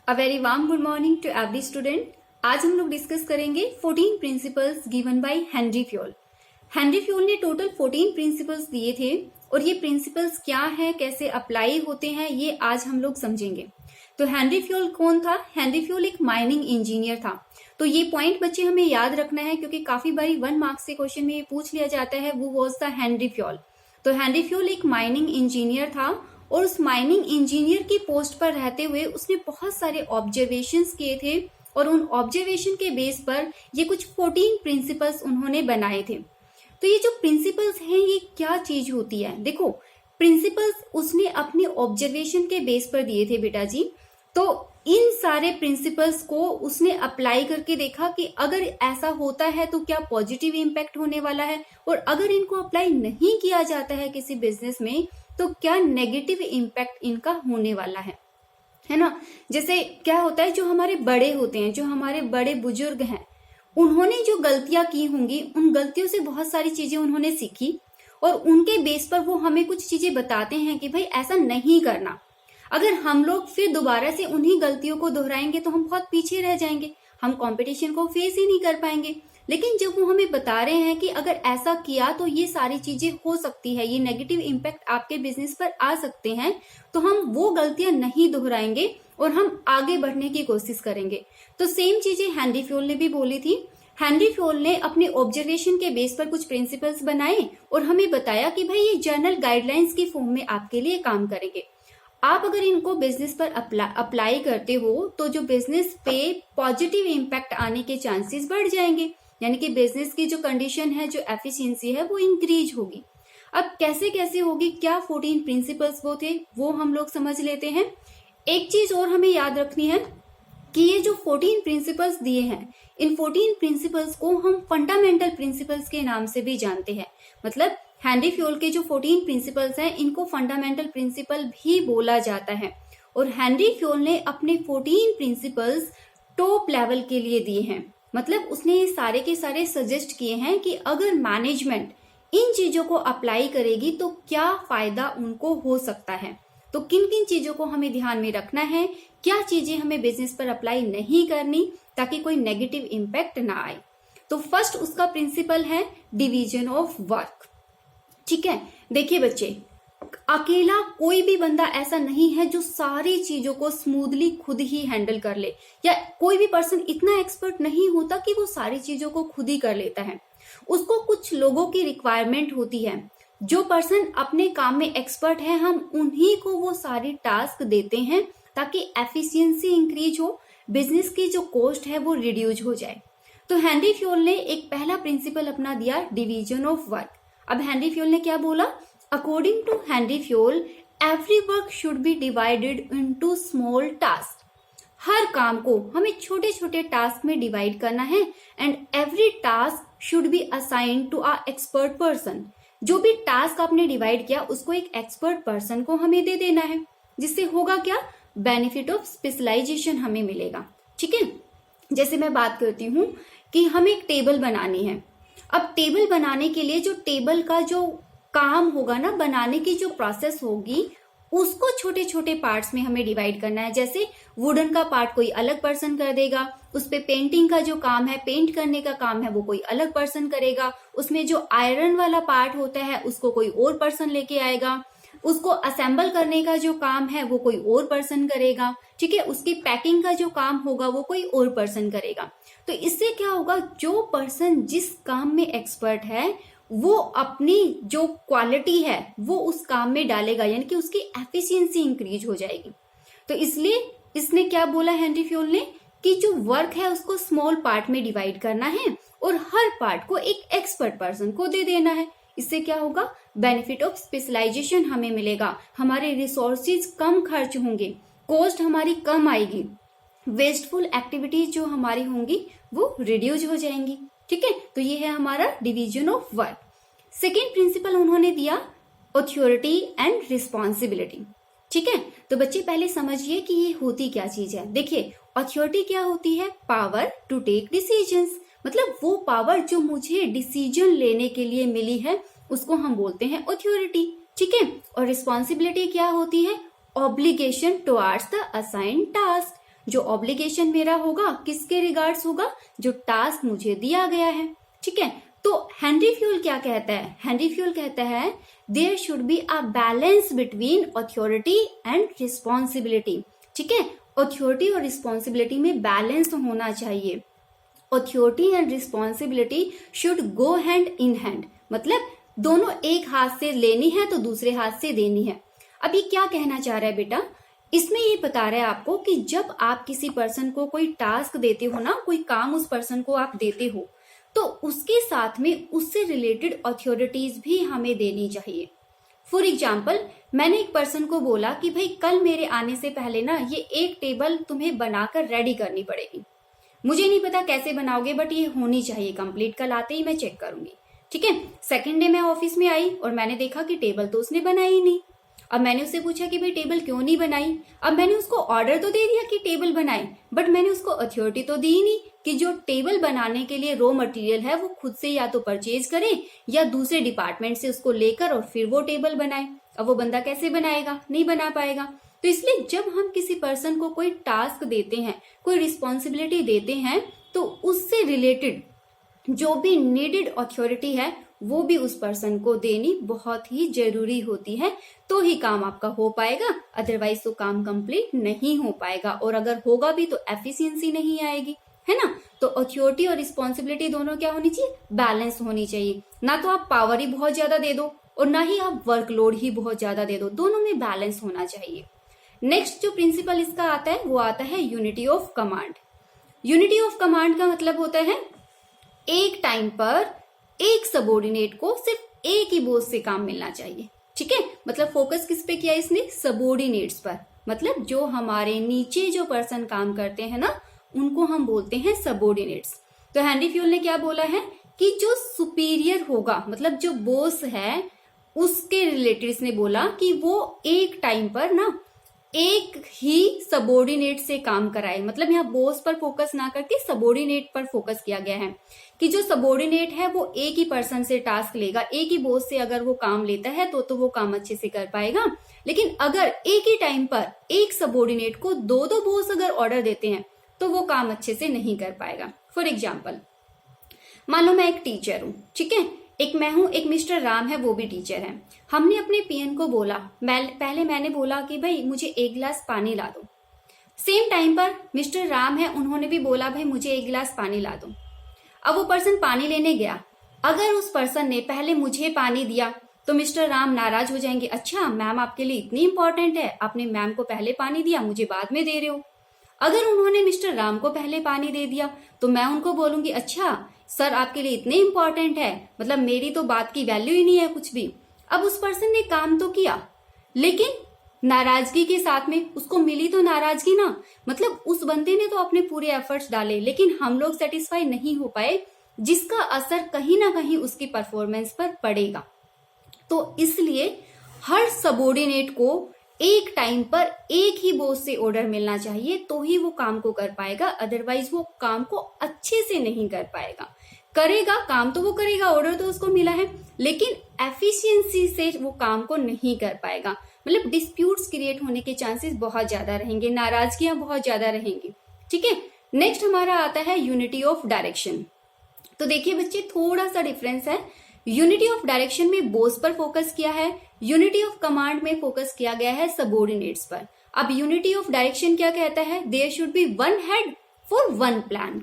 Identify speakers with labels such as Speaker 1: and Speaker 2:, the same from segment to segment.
Speaker 1: A very warm good morning to every student. आज हम लोग डिस्कस करेंगे 14 principles given by Henri Fayol. Henri Fayol ने total 14 principles दिए थे और ये प्रिंसिपल्स क्या है, कैसे अप्लाई होते हैं, ये आज हम लोग समझेंगे। तो हेनरी फ्योल कौन था? हेनरी फ्योल एक माइनिंग इंजीनियर था। तो ये पॉइंट बच्चे हमें याद रखना है क्योंकि काफी बारी 1 मार्क्स के क्वेश्चन में ये पूछ लिया जाता है, वो वाज द हेनरी फ्योल। तो हेनरी फ्योल एक माइनिंग इंजीनियर था और उस माइनिंग इंजीनियर की पोस्ट पर रहते हुए उसने बहुत सारे ऑब्जर्वेशंस किए थे और उन ऑब्जर्वेशन के बेस पर ये कुछ 14 प्रिंसिपल्स उन्होंने बनाए थे। तो ये जो प्रिंसिपल्स हैं ये क्या चीज होती है? देखो, प्रिंसिपल्स उसने अपने ऑब्जर्वेशन के बेस पर दिए थे बेटा जी। तो इन सारे प्रिंसिपल्स को उसने अप्लाई करके देखा कि अगर ऐसा होता है तो क्या पॉजिटिव इम्पैक्ट होने वाला है, और अगर इनको अप्लाई नहीं किया जाता है किसी बिजनेस में तो क्या नेगेटिव इम्पैक्ट इनका होने वाला है ना। जैसे क्या होता है, जो हमारे बड़े होते हैं, जो हमारे बड़े बुजुर्ग हैं, उन्होंने जो गलतियां की होंगी उन गलतियों से बहुत सारी चीजें उन्होंने सीखी और उनके बेस पर वो हमें कुछ चीजें बताते हैं कि भाई ऐसा नहीं करना। अगर हम लोग फिर दोबारा से उन्हीं गलतियों को दोहराएंगे तो हम बहुत पीछे रह जाएंगे, हम कंपटीशन को फेस ही नहीं कर पाएंगे। लेकिन जब वो हमें बता रहे हैं कि अगर ऐसा किया तो ये सारी चीजें हो सकती है, ये नेगेटिव इम्पैक्ट आपके बिजनेस पर आ सकते हैं, तो हम वो गलतियां नहीं दोहराएंगे और हम आगे बढ़ने की कोशिश करेंगे। तो सेम चीजें हेनरी फ्योल ने भी बोली थी। हेनरी फ्योल ने अपने ऑब्जर्वेशन के बेस पर कुछ प्रिंसिपल्स बनाए और हमें बताया कि भाई ये जर्नल गाइडलाइंस की फॉर्म में आपके लिए काम करेंगे। आप अगर इनको बिजनेस पर अप्लाई करते हो तो जो बिजनेस पे पॉजिटिव इम्पैक्ट आने के चांसेस बढ़ जाएंगे, यानी कि बिजनेस की जो कंडीशन है, जो एफिशिएंसी है, वो इंक्रीज होगी। अब कैसे कैसे होगी, क्या 14 प्रिंसिपल्स वो थे, वो हम लोग समझ लेते हैं। एक चीज और हमें याद रखनी है कि ये जो 14 प्रिंसिपल्स दिए हैं, इन 14 प्रिंसिपल्स को हम फंडामेंटल प्रिंसिपल्स के नाम से भी जानते हैं। मतलब हेनरी फ्योल के जो 14 प्रिंसिपल्स हैं इनको फंडामेंटल प्रिंसिपल भी बोला जाता है। और हेनरी फ्योल ने अपने 14 प्रिंसिपल्स टॉप लेवल के लिए दिए हैं। मतलब उसने ये सारे के सारे सजेस्ट किए हैं कि अगर मैनेजमेंट इन चीजों को अप्लाई करेगी तो क्या फायदा उनको हो सकता है। तो किन किन चीजों को हमें ध्यान में रखना है, क्या चीजें हमें बिजनेस पर अप्लाई नहीं करनी ताकि कोई नेगेटिव इम्पैक्ट ना आए। तो फर्स्ट उसका प्रिंसिपल है डिवीजन ऑफ वर्क। ठीक है, देखिए बच्चे, अकेला कोई भी बंदा ऐसा नहीं है जो सारी चीजों को स्मूथली खुद ही हैंडल कर ले, या कोई भी पर्सन इतना एक्सपर्ट नहीं होता कि वो सारी चीजों को खुद ही कर लेता है। उसको कुछ लोगों की रिक्वायरमेंट होती है। जो पर्सन अपने काम में एक्सपर्ट है, हम उन्हीं को वो सारी टास्क देते हैं ताकि एफिशिएंसी इंक्रीज हो, बिजनेस की जो कॉस्ट है वो रिड्यूस हो जाए। तो हेनरी फ्योल ने एक पहला प्रिंसिपल अपना दिया, डिवीजन ऑफ वर्क। अब हेनरी फ्योल ने क्या बोला? According to Henri Fayol, every work should be divided into small task. हर काम को हमें छोटे छोटे टास्क में डिवाइड करना है and every task should be assigned to a expert person. जो भी टास्क आपने डिवाइड किया उसको एक एक्सपर्ट पर्सन को हमें दे देना है, जिससे होगा क्या? बेनिफिट ऑफ स्पेशलाइजेशन हमें मिलेगा। ठीक है, जैसे मैं बात करती हूँ कि हमें एक टेबल बनानी है। अब टेबल बनाने के लिए जो टेबल का जो काम होगा ना, बनाने की जो प्रोसेस होगी, उसको छोटे छोटे पार्ट्स में हमें डिवाइड करना है। जैसे वुडन का पार्ट कोई अलग पर्सन कर देगा, उस पे पेंटिंग का जो काम है, पेंट करने का काम है, वो कोई अलग पर्सन करेगा। उसमें जो आयरन वाला पार्ट होता है उसको कोई और पर्सन लेके आएगा। उसको असेंबल करने का जो काम है वो कोई और पर्सन करेगा। ठीक है, उसकी पैकिंग का जो काम होगा वो कोई और पर्सन करेगा। तो इससे क्या होगा, जो पर्सन जिस काम में एक्सपर्ट है वो अपनी जो क्वालिटी है वो उस काम में डालेगा, यानी कि उसकी एफिशिएंसी इंक्रीज हो जाएगी। तो इसलिए इसने क्या बोला हेनरी फ्योल ने कि जो वर्क है उसको स्मॉल पार्ट में डिवाइड करना है और हर पार्ट को एक एक्सपर्ट पर्सन को दे देना है। इससे क्या होगा? बेनिफिट ऑफ स्पेशलाइजेशन हमें मिलेगा, हमारे रिसोर्सेज कम खर्च होंगे, कॉस्ट हमारी कम आएगी, वेस्टफुल एक्टिविटीज जो हमारी होंगी वो रिड्यूस हो जाएंगी। ठीक है, तो ये है हमारा division of work. Second principle उन्होंने दिया ऑथोरिटी एंड रिस्पॉन्सिबिलिटी। ठीक है, तो बच्चे पहले समझिए कि ये होती क्या चीज है। देखिए, ऑथोरिटी क्या होती है? Power to take decisions. मतलब वो पावर जो मुझे डिसीजन लेने के लिए मिली है उसको हम बोलते हैं ऑथोरिटी। ठीक है, और रिस्पॉन्सिबिलिटी क्या होती है? Obligation towards the assigned task. जो ऑब्लिगेशन मेरा होगा किसके रिगार्ड्स होगा, जो टास्क मुझे दिया गया है। ठीक है, तो हेनरी फ्यूल क्या कहता है, हेनरी फ्यूल कहता है there should be a balance between authority and responsibility. ठीक है, ऑथोरिटी और रिस्पॉन्सिबिलिटी में बैलेंस होना चाहिए। Authority and responsibility should go hand in hand, मतलब दोनों एक हाथ से लेनी है तो दूसरे हाथ से देनी है। अब ये क्या कहना चाह रहा है बेटा, इसमें ये बता रहा है आपको कि जब आप किसी पर्सन को कोई टास्क देते हो ना, कोई काम उस पर्सन को आप देते हो, तो उसके साथ में उससे रिलेटेड अथॉरिटीज भी हमें देनी चाहिए। फॉर एग्जाम्पल, मैंने एक पर्सन को बोला कि भाई कल मेरे आने से पहले ना ये एक टेबल तुम्हें बनाकर रेडी करनी पड़ेगी। मुझे नहीं पता कैसे बनाओगे, बट ये होनी चाहिए कंप्लीट, कल आते ही मैं चेक करूंगी। ठीक है, सेकेंड डे मैं ऑफिस में आई और मैंने देखा कि टेबल तो उसने बनाई ही नहीं। अब मैंने उससे पूछा कि भाई टेबल क्यों नहीं बनाई। अब मैंने उसको ऑर्डर तो दे दिया कि टेबल बनाए, बट मैंने उसको अथॉरिटी तो दी ही नहीं कि जो टेबल बनाने के लिए रॉ मटेरियल है वो खुद से या तो परचेज करे या दूसरे डिपार्टमेंट से उसको लेकर और फिर वो टेबल बनाए। अब वो बंदा कैसे बनाएगा, नहीं बना पाएगा। तो इसलिए जब हम किसी पर्सन को कोई टास्क देते हैं, कोई रिस्पॉन्सिबिलिटी देते हैं, तो उससे रिलेटेड जो भी नीडेड अथॉरिटी है वो भी उस पर्सन को देनी बहुत ही जरूरी होती है, तो ही काम आपका हो पाएगा, अदरवाइज तो काम कंप्लीट नहीं हो पाएगा। और अगर होगा भी तो एफिशिएंसी नहीं आएगी, है ना। तो अथॉरिटी और रिस्पॉन्सिबिलिटी दोनों क्या होनी चाहिए, बैलेंस होनी चाहिए। ना तो आप पावर ही बहुत ज्यादा दे दो और ना ही आप वर्कलोड ही बहुत ज्यादा दे दो, दोनों में बैलेंस होना चाहिए। नेक्स्ट जो प्रिंसिपल इसका आता है वो आता है unity of command. Unity of command का मतलब होता है एक टाइम पर एक सबोर्डिनेट को सिर्फ एक ही बॉस से काम मिलना चाहिए। ठीक है, मतलब फोकस किस पे किया इसने, सबोर्डिनेट्स पर, मतलब जो हमारे नीचे जो पर्सन काम करते हैं ना उनको हम बोलते हैं सबोर्डिनेट्स। तो हेनरी फ्यूल ने क्या बोला है कि जो सुपीरियर होगा, मतलब जो बॉस है उसके रिलेटेड इसने बोला कि वो एक टाइम पर ना एक ही सबोर्डिनेट से काम कराए। मतलब यहाँ बॉस पर फोकस ना करके सबोर्डिनेट पर फोकस किया गया है कि जो सबोर्डिनेट है वो एक ही पर्सन से टास्क लेगा, एक ही बॉस से अगर वो काम लेता है तो वो काम अच्छे से कर पाएगा। लेकिन अगर एक ही टाइम पर एक सबोर्डिनेट को दो दो बॉस अगर ऑर्डर देते हैं तो वो काम अच्छे से नहीं कर पाएगा। फॉर एग्जाम्पल, मान लो मैं एक टीचर हूँ, ठीक है, एक मैं हूं, एक मिस्टर राम है वो भी टीचर है। हमने अपने पीएन को बोला, पहले मैंने बोला कि भाई मुझे एक गिलास पानी ला दो। सेम टाइम पर मिस्टर राम है, उन्होंने भी बोला भाई मुझे एक गिलास पानी ला दो। अब वो पर्सन पानी लेने गया, अगर उस पर्सन ने पहले मुझे पानी दिया तो मिस्टर राम नाराज हो जाएंगे, अच्छा मैम आपके लिए इतनी इंपॉर्टेंट है, आपने मैम को पहले पानी दिया, मुझे बाद में दे रहे हो। अगर उन्होंने मिस्टर राम को पहले पानी दे दिया तो मैं उनको बोलूंगी, अच्छा सर आपके लिए इतने इंपॉर्टेंट है, मतलब मेरी तो बात की वैल्यू ही नहीं है कुछ भी। अब उस पर्सन ने काम तो किया लेकिन नाराजगी के साथ में, उसको मिली तो नाराजगी ना, मतलब उस बंदे ने तो अपने पूरे एफर्ट्स डाले लेकिन हम लोग सेटिस्फाई नहीं हो पाए, जिसका असर कहीं ना कहीं उसकी परफॉर्मेंस पर पड़ेगा। तो इसलिए हर सबोर्डिनेट को एक टाइम पर एक ही बॉस से ऑर्डर मिलना चाहिए तो ही वो काम को कर पाएगा, अदरवाइज वो काम को अच्छे से नहीं कर पाएगा। करेगा काम तो वो करेगा, ऑर्डर तो उसको मिला है, लेकिन एफिशिएंसी से वो काम को नहीं कर पाएगा। मतलब डिस्प्यूट्स क्रिएट होने के चांसेस बहुत ज्यादा रहेंगे, नाराजगियां बहुत ज्यादा रहेंगी। ठीक है, नेक्स्ट हमारा आता है यूनिटी ऑफ डायरेक्शन। तो देखिए बच्चे, थोड़ा सा डिफरेंस है। यूनिटी ऑफ डायरेक्शन में बॉस पर फोकस किया है, यूनिटी ऑफ कमांड में फोकस किया गया है सबोर्डिनेट्स पर। अब यूनिटी ऑफ डायरेक्शन क्या कहता है, there should be one head for one plan.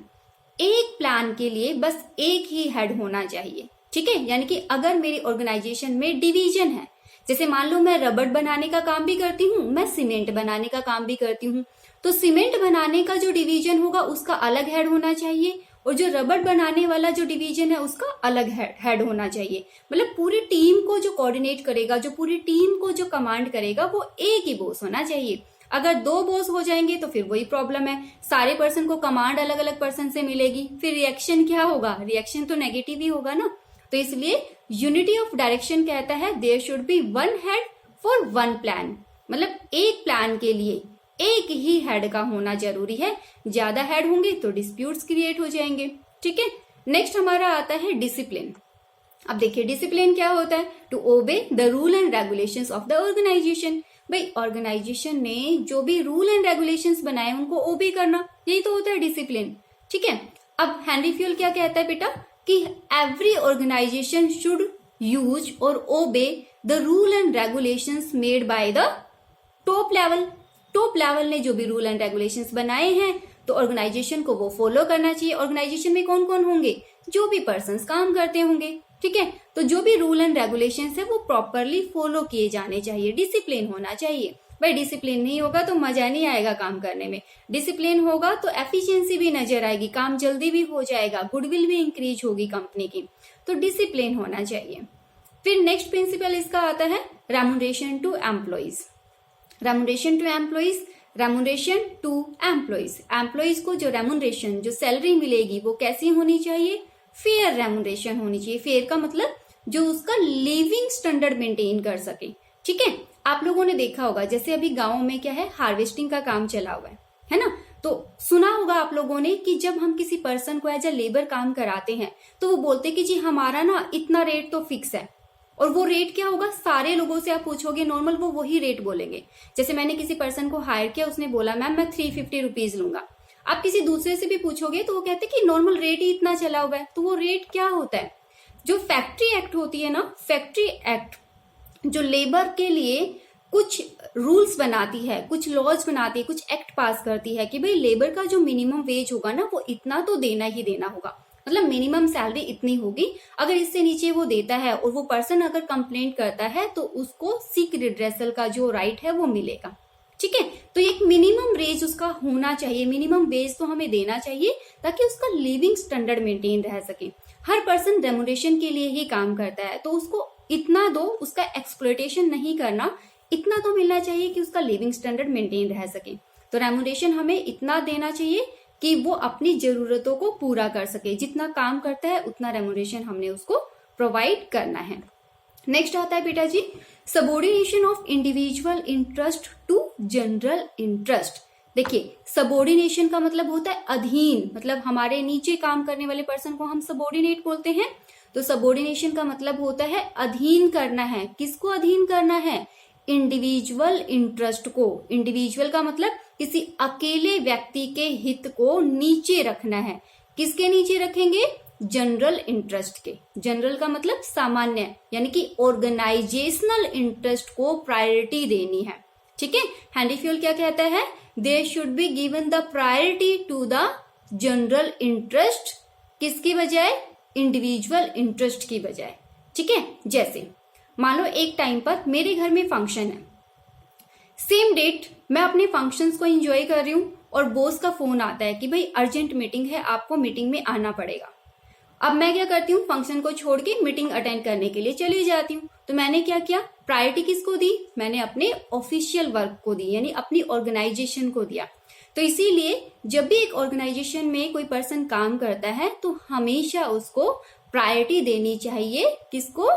Speaker 1: एक प्लान के लिए बस एक ही हेड होना चाहिए। ठीक है, यानी कि अगर मेरी ऑर्गेनाइजेशन में डिवीजन है, जैसे मान लो मैं रबड़ बनाने का काम भी करती हूँ, मैं सीमेंट बनाने का काम भी करती हूँ, तो सीमेंट बनाने का जो डिवीजन होगा उसका अलग हेड होना चाहिए और जो रबड़ बनाने वाला जो डिवीजन है उसका अलग हेड होना चाहिए। मतलब पूरी टीम को जो कोऑर्डिनेट करेगा, जो पूरी टीम को जो कमांड करेगा वो एक ही बॉस होना चाहिए। अगर दो बॉस हो जाएंगे तो फिर वही प्रॉब्लम है, सारे पर्सन को कमांड अलग अलग पर्सन से मिलेगी, फिर रिएक्शन क्या होगा, रिएक्शन तो नेगेटिव ही होगा ना। तो इसलिए यूनिटी ऑफ डायरेक्शन कहता है there should be one head for one plan, मतलब एक प्लान के लिए एक ही हेड का होना जरूरी है, ज्यादा हेड होंगे तो डिस्प्यूट्स क्रिएट हो जाएंगे। ठीक है, नेक्स्ट हमारा आता है डिसिप्लिन। अब देखिए डिसिप्लिन क्या होता है, to obey the rule and regulations of the organisation. भाई ऑर्गेनाइजेशन ने जो भी रूल एंड रेगुलेशंस बनाए उनको ओबे करना, यही तो होता है डिसिप्लिन। ठीक है, अब हेनरी फ्यूल क्या कहता है बेटा कि एवरी ऑर्गेनाइजेशन शुड यूज और ओबे the rule and regulations made by the top level. Top level ने जो भी रूल एंड रेगुलेशंस बनाए हैं तो ऑर्गेनाइजेशन को वो फॉलो करना चाहिए। ऑर्गेनाइजेशन में कौन कौन होंगे, जो भी पर्संस काम करते होंगे। ठीक है, तो जो भी रूल एंड रेगुलेशंस है वो प्रॉपरली फॉलो किए जाने चाहिए, डिसिप्लिन होना चाहिए। भाई डिसिप्लिन नहीं होगा तो मजा नहीं आएगा काम करने में, डिसिप्लिन होगा तो एफिशिएंसी भी नजर आएगी, काम जल्दी भी हो जाएगा, गुडविल भी इंक्रीज होगी कंपनी की। तो डिसिप्लिन होना चाहिए। फिर नेक्स्ट प्रिंसिपल इसका आता है remuneration to employees. Remuneration to employees, remuneration to employees, employees को जो रेम्यूनरेशन जो सैलरी मिलेगी वो कैसी होनी चाहिए, फेयर रेम्यूनरेशन होनी चाहिए। फेयर का मतलब जो उसका लिविंग स्टैंडर्ड मेंटेन कर सके। ठीक है, आप लोगों ने देखा होगा जैसे अभी गाँव में क्या है, हार्वेस्टिंग का काम चला हुआ है ना, तो सुना होगा आप लोगों ने कि जब हम किसी पर्सन को एज अ लेबर काम कराते हैं तो वो बोलते कि जी हमारा ना इतना रेट तो फिक्स है, और वो रेट क्या होगा, सारे लोगों से आप पूछोगे नॉर्मल वो वही रेट बोलेंगे। जैसे मैंने किसी पर्सन को हायर किया, उसने बोला मैम मैं 350 रुपीज लूंगा। आप किसी दूसरे से भी पूछोगे तो वो कहते कि नॉर्मल रेट ही इतना चला हुआ है। तो वो रेट क्या होता है, जो फैक्ट्री एक्ट होती है ना, फैक्ट्री एक्ट जो लेबर के लिए कुछ रूल्स बनाती है, कुछ लॉज बनाती है, कुछ एक्ट पास करती है कि भाई लेबर का जो मिनिमम वेज होगा ना वो इतना तो देना ही देना होगा, मतलब मिनिमम सैलरी इतनी होगी। अगर इससे नीचे वो देता है और वो पर्सन अगर कंप्लेंट करता है तो उसको सीक रिड्रेसल का जो राइट है वो मिलेगा। ठीक है, तो एक मिनिमम वेज उसका होना चाहिए, मिनिमम वेज तो हमें देना चाहिए ताकि उसका लिविंग स्टैंडर्ड मेंटेन रह सके। हर पर्सन रेम्यूनरेशन के लिए ही काम करता है तो उसको इतना दो, उसका एक्सप्लॉयटेशन नहीं करना, इतना तो मिलना चाहिए कि उसका लिविंग स्टैंडर्ड मेंटेन रह सके। तो रेम्यूनरेशन हमें इतना देना चाहिए कि वो अपनी जरूरतों को पूरा कर सके, जितना काम करता है उतना रेम्यूनरेशन हमने उसको प्रोवाइड करना है। नेक्स्ट आता है बेटा जी subordination of individual interest to general interest. देखिए सबॉर्डिनेशन का मतलब होता है अधीन, मतलब हमारे नीचे काम करने वाले पर्सन को हम सबॉर्डिनेट बोलते हैं। तो सबॉर्डिनेशन का मतलब होता है अधीन करना है। किसको अधीन करना है, इंडिविजुअल इंटरेस्ट को। इंडिविजुअल का मतलब किसी अकेले व्यक्ति के हित को नीचे रखना है। किसके नीचे रखेंगे, जनरल इंटरेस्ट के। जनरल का मतलब सामान्य, यानी कि ऑर्गेनाइजेशनल इंटरेस्ट को प्रायोरिटी देनी है। ठीक है, हेनरी फ्यूल क्या कहता है, there should be given the priority to the general interest, किसकी बजाय, इंडिविजुअल इंटरेस्ट की बजाय। ठीक है, जैसे मान लो एक टाइम पर मेरे घर में फंक्शन है, सेम डेट मैं अपने फंक्शंस को एंजॉय कर रही हूं और बॉस का फोन आता है कि भाई अर्जेंट मीटिंग है, आपको मीटिंग में आना पड़ेगा। अब मैं क्या करती हूँ, फंक्शन को छोड़ के मीटिंग अटेंड करने के लिए चली जाती हूँ। तो मैंने क्या किया, प्रायोरिटी किसको दी, मैंने अपने ऑफिशियल वर्क को दी, यानी अपनी ऑर्गेनाइजेशन को दिया। तो इसीलिए जब भी एक ऑर्गेनाइजेशन में कोई पर्सन काम करता है तो हमेशा उसको प्रायोरिटी देनी चाहिए, किसको,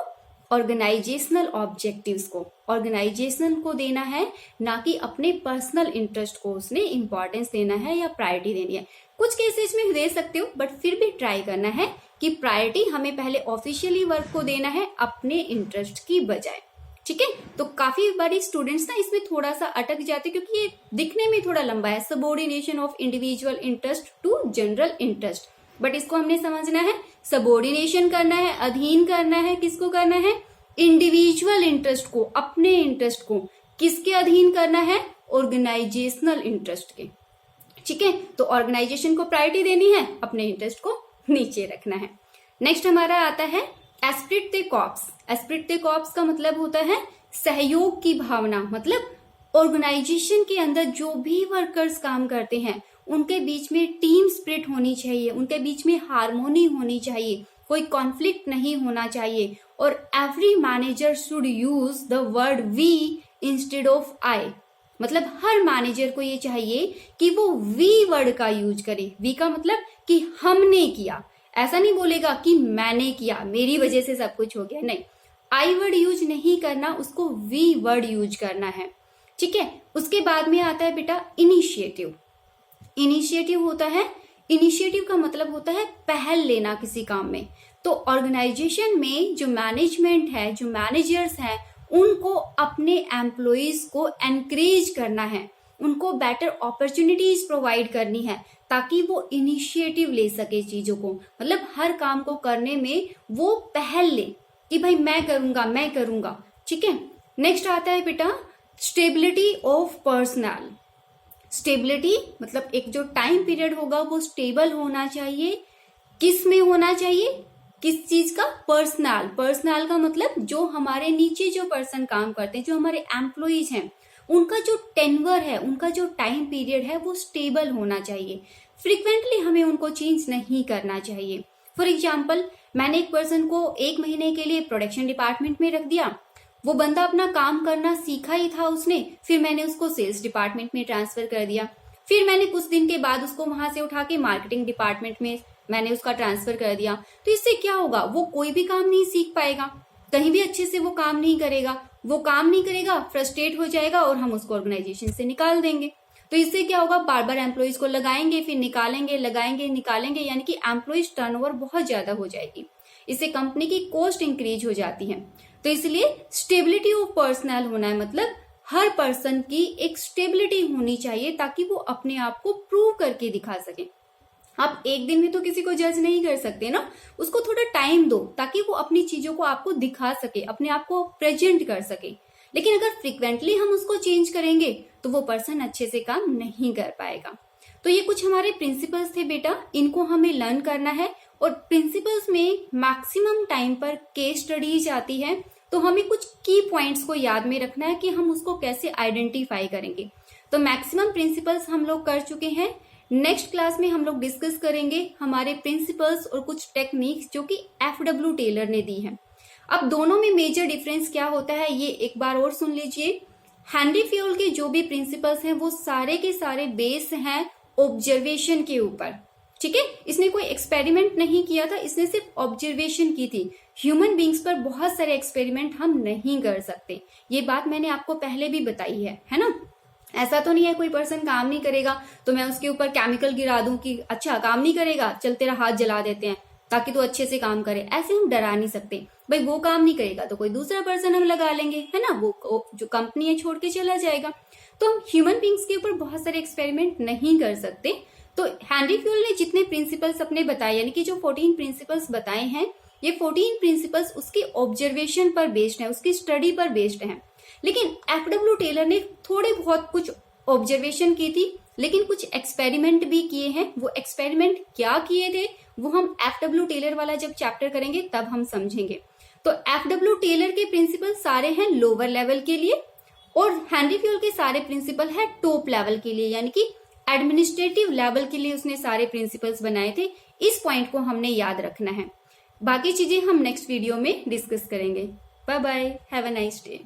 Speaker 1: ऑर्गेनाइजेशनल ऑब्जेक्टिव्स को। ऑर्गेनाइजेशनल को देना है, ना कि अपने पर्सनल इंटरेस्ट को उसने इंपॉर्टेंस देना है या प्रायोरिटी देनी है। कुछ केसेस में दे सकते हो बट फिर भी ट्राई करना है कि प्रायोरिटी हमें पहले ऑफिशियली वर्क को देना है अपने इंटरेस्ट की बजाय। ठीक है, तो काफी बारी स्टूडेंट्स ना इसमें थोड़ा सा अटक जाते क्योंकि ये दिखने में थोड़ा लंबा है, subordination of individual interest to general interest. But इसको हमने समझना है, सबॉर्डिनेशन करना है, अधीन करना है, किसको करना है, इंडिविजुअल इंटरेस्ट को, अपने इंटरेस्ट को। किसके अधीन करना है, ऑर्गेनाइजेशनल इंटरेस्ट के। ठीक है, तो ऑर्गेनाइजेशन को प्रायोरिटी देनी है, अपने इंटरेस्ट को नीचे रखना है। नेक्स्ट हमारा आता है एस्पिरिट दे कॉर्प्स। एस्पिरिट दे कॉर्प्स का मतलब होता है सहयोग की भावना, मतलब ऑर्गेनाइजेशन के अंदर जो भी वर्कर्स काम करते हैं उनके बीच में टीम स्पिरिट होनी चाहिए, उनके बीच में हार्मोनी होनी चाहिए, कोई कॉन्फ्लिक्ट नहीं होना चाहिए। और every manager should use the word we instead of I, मतलब हर मैनेजर को ये चाहिए कि वो वी वर्ड का यूज करे। वी का मतलब कि हमने किया, ऐसा नहीं बोलेगा कि मैंने किया, मेरी वजह से सब कुछ हो गया, नहीं, आई वर्ड यूज नहीं करना, उसको वी वर्ड यूज करना है। ठीक है, उसके बाद में आता है बेटा इनिशिएटिव। इनिशिएटिव होता है, इनिशिएटिव का मतलब होता है पहल लेना किसी काम में। तो ऑर्गेनाइजेशन में जो मैनेजमेंट है, जो मैनेजर्स हैं, उनको अपने एम्प्लॉइज को एनकरेज करना है, उनको बेटर अपॉर्चुनिटीज प्रोवाइड करनी है ताकि वो इनिशिएटिव ले सके चीजों को, मतलब हर काम को करने में वो पहल ले कि भाई मैं करूंगा। ठीक है, नेक्स्ट आता है बेटा स्टेबिलिटी ऑफ पर्सनल। स्टेबिलिटी मतलब एक जो टाइम पीरियड होगा वो स्टेबल होना चाहिए। किस में होना चाहिए, किस चीज का? पर्सनल का मतलब जो हमारे नीचे जो पर्सन काम करते हैं, जो हमारे एम्प्लॉइज हैं, उनका जो टेन्वर है, उनका जो टाइम पीरियड है वो स्टेबल होना चाहिए। फ्रीक्वेंटली हमें उनको चेंज नहीं करना चाहिए। फॉर एग्जाम्पल, मैंने एक पर्सन को 1 महीने के लिए प्रोडक्शन डिपार्टमेंट में रख दिया, वो बंदा अपना काम करना सीखा ही था उसने, फिर मैंने उसको सेल्स डिपार्टमेंट में ट्रांसफर कर दिया, फिर मैंने कुछ दिन के बाद उसको वहां से उठा के मार्केटिंग डिपार्टमेंट में मैंने उसका ट्रांसफर कर दिया। तो इससे क्या होगा, वो कोई भी काम नहीं सीख पाएगा, कहीं भी अच्छे से वो काम नहीं करेगा, फ्रस्ट्रेट हो जाएगा और हम उसको ऑर्गेनाइजेशन से निकाल देंगे। तो इससे क्या होगा, बार बार एम्प्लॉइज को लगाएंगे, फिर निकालेंगे, लगाएंगे, निकालेंगे, यानी कि एम्प्लॉइज टर्नओवर बहुत ज्यादा हो जाएगी। इससे कंपनी की कॉस्ट इंक्रीज हो जाती है। तो इसलिए स्टेबिलिटी ऑफ पर्सनल होना है, मतलब हर पर्सन की एक स्टेबिलिटी होनी चाहिए ताकि वो अपने आप को प्रूव करके दिखा सके। आप एक दिन में तो किसी को जज नहीं कर सकते ना, उसको थोड़ा टाइम दो ताकि वो अपनी चीजों को आपको दिखा सके, अपने आप को प्रेजेंट कर सके। लेकिन अगर फ्रिक्वेंटली हम उसको चेंज करेंगे तो वो पर्सन अच्छे से काम नहीं कर पाएगा। तो ये कुछ हमारे प्रिंसिपल्स थे बेटा, इनको हमें लर्न करना है। और प्रिंसिपल्स में मैक्सिमम टाइम पर केस स्टडीज आती है, तो हमें कुछ की पॉइंट्स को याद में रखना है कि हम उसको कैसे आइडेंटिफाई करेंगे। तो मैक्सिमम प्रिंसिपल्स हम लोग कर चुके हैं। नेक्स्ट क्लास में हम लोग डिस्कस करेंगे हमारे प्रिंसिपल्स और कुछ टेक्निक्स जो कि FW टेलर ने दी हैं। अब दोनों में मेजर डिफरेंस क्या होता है ये एक बार और सुन लीजिए। हेनरी फ्योल के जो भी प्रिंसिपल्स हैं वो सारे के सारे बेस हैं ऑब्जर्वेशन के ऊपर। ठीक है, इसने कोई एक्सपेरिमेंट नहीं किया था, इसने सिर्फ ऑब्जर्वेशन की थी। ह्यूमन बींग्स पर बहुत सारे एक्सपेरिमेंट हम नहीं कर सकते, ये बात मैंने आपको पहले भी बताई है ना। ऐसा तो नहीं है कोई पर्सन काम नहीं करेगा तो मैं उसके ऊपर केमिकल गिरा दूं कि अच्छा काम नहीं करेगा, चल तेरा हाथ जला देते हैं ताकि तू अच्छे से काम करे। ऐसे हम डरा नहीं सकते, भाई वो काम नहीं करेगा तो कोई दूसरा पर्सन हम लगा लेंगे, है ना, वो जो कंपनी है छोड़ के चला जाएगा। तो हम ह्यूमन बींग्स के ऊपर बहुत सारे एक्सपेरिमेंट नहीं कर सकते। तो हेनरी फ्योल ने जितने प्रिंसिपल्स अपने बताए, यानी कि जो 14 प्रिंसिपल्स बताए हैं, ये 14 प्रिंसिपल्स उसकी ऑब्जर्वेशन पर बेस्ड है, उसकी स्टडी पर बेस्ड है। लेकिन FW टेलर ने थोड़े बहुत कुछ ऑब्जर्वेशन की थी, लेकिन कुछ एक्सपेरिमेंट भी किए हैं। वो एक्सपेरिमेंट क्या किए थे वो हम FW टेलर वाला जब चैप्टर करेंगे तब हम समझेंगे। तो FW टेलर के प्रिंसिपल सारे हैं लोअर लेवल के लिए और हेनरी फ्योल के सारे प्रिंसिपल है टॉप लेवल के लिए, यानी कि एडमिनिस्ट्रेटिव लेवल के लिए उसने सारे प्रिंसिपल्स बनाए थे। इस पॉइंट को हमने याद रखना है। बाकी चीजें हम नेक्स्ट वीडियो में डिस्कस करेंगे। Bye bye, have a nice day.